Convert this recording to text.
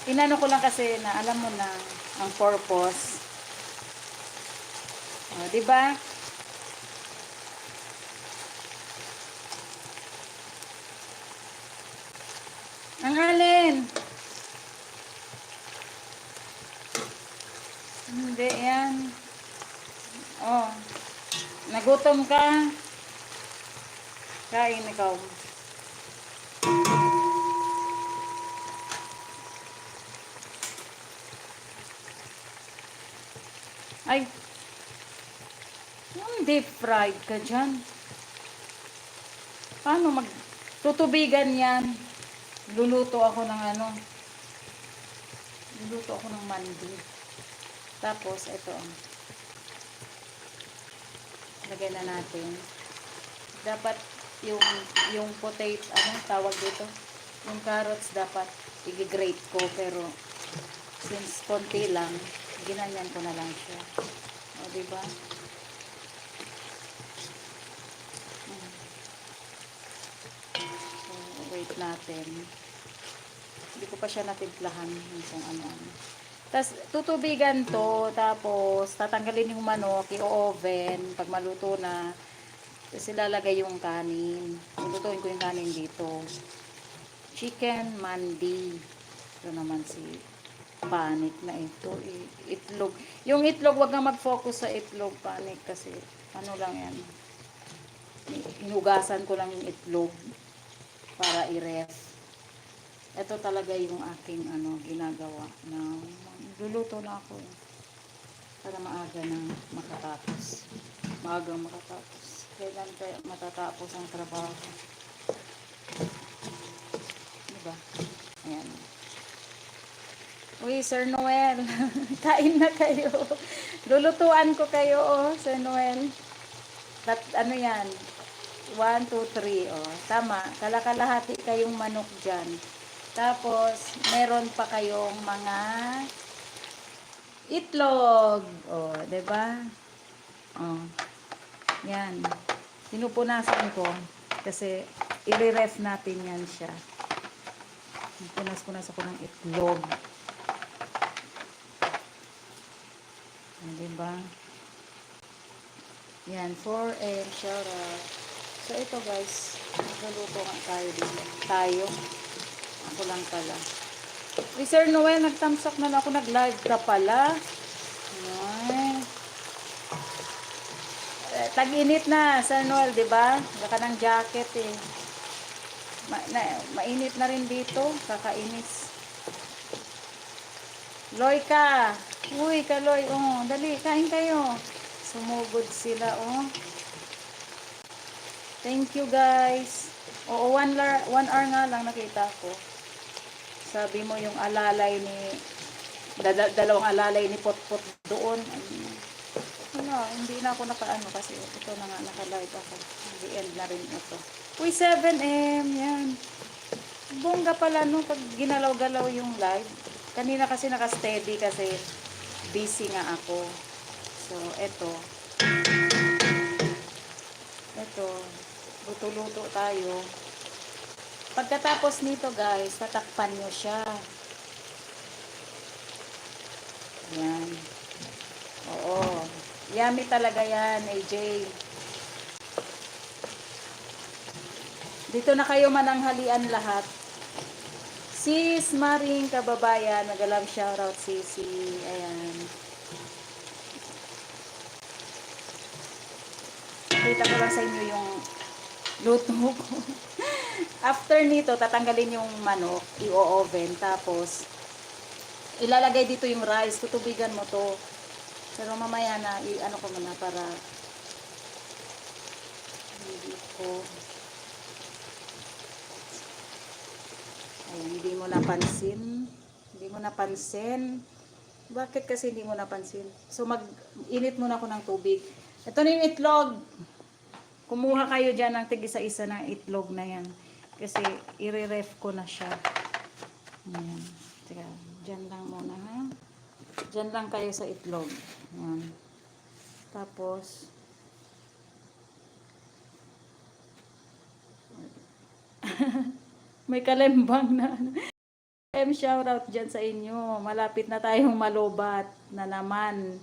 Inano ko lang kasi na alam mo na ang purpose. O, di ba? Ang alin? Hindi yan. Oh. Nagutom ka? Kain ikaw. Ay, yung deep fried ka dyan. Paano tutubigan yan? Luluto ako ng ano. Luluto ako ng mandi. Tapos, ito. Lagay na natin. Dapat yung potato, ano tawag dito? Yung carrots dapat i-grate ko. Pero, since konti lang, ginanyan ko na lang siya. O, diba? So, wait natin. Hindi ko pa siya natimplahan kung ano-ano. Tapos, tutubigan to. Tapos, tatanggalin yung manok, i-oven. Pag maluto na, tapos ilalagay yung kanin. Lutuin ko yung kanin dito. Chicken mandi. Ito naman si panik na ito. Itlog. Yung itlog, wag kang mag-focus sa itlog, panik. Kasi, ano lang yan. Hinugasan ko lang yung itlog para i-ref. Ito talaga yung aking ginagawa na luluto na ako para maaga na makatapos. Maagang makatapos. Kailan kaya matatapos ang trabaho? Diba? Ayan. Uy, Sir Noel. Kain na kayo. Lulutuan ko kayo, Sir Noel. Ano yan? 1, 2, 3. Tama. Kalakalahati kayong manok dyan. Tapos, meron pa kayong mga itlog. Diba? Yan. Pinupunasan ko. Kasi, i-ref natin yan siya. Punas-punas ako ng itlog. Diba? Yan. 4M. Shout out. So, ito guys. Naluto nga tayo dito. Ako lang pala. Uy, Sir Noel, nag-thumbs up na lang ako. Nag-live ka pala. Ay. Tag-init na, Sir Noel, diba? Baka ng jacket eh. Mainit na rin dito. Kakainis. Loy ka. Uy, Kaloy. Dali, kain kayo. Sumugod sila, Thank you, guys. 1 hour nga lang nakita ko. Sabi mo yung alalay ni dalawang alalay ni Potpot doon. Hindi na ako nakaano kasi ito na nga naka-live ako. Mag-end na rin ito. Uy, 7M. Yan. Bongga pala pag ginalaw-galaw yung live. Kanina kasi naka-steady kasi busy nga ako. So, ito. Luto-luto tayo. Pagkatapos nito guys, tatakpan nyo siya. Yan. Oo. Yummy talaga yan, AJ. Dito na kayo mananghalian lahat. Sis Maring kababayan, nag-love shoutout Sisi. Ayan. Kita ko lang sa inyo yung luto ko. After nito, tatanggalin yung manok, i-oven, tapos ilalagay dito yung rice, tutubigan mo to. Pero mamaya na, i-ano ko muna para hindi ko. Ayan, hindi mo napansin. Hindi mo napansin. Bakit kasi hindi mo napansin? So, mag-init muna ako ng tubig. Ito na yung itlog. Kumuha kayo dyan ng tig-isa-isa ng itlog na yan. Kasi, i-ref ko na siya. Ayan. Teka, dyan lang muna, ha? Dyan lang kayo sa itlog. Ayan. Tapos, may kalembang na. shoutout dyan sa inyo. Malapit na tayong malobat na naman.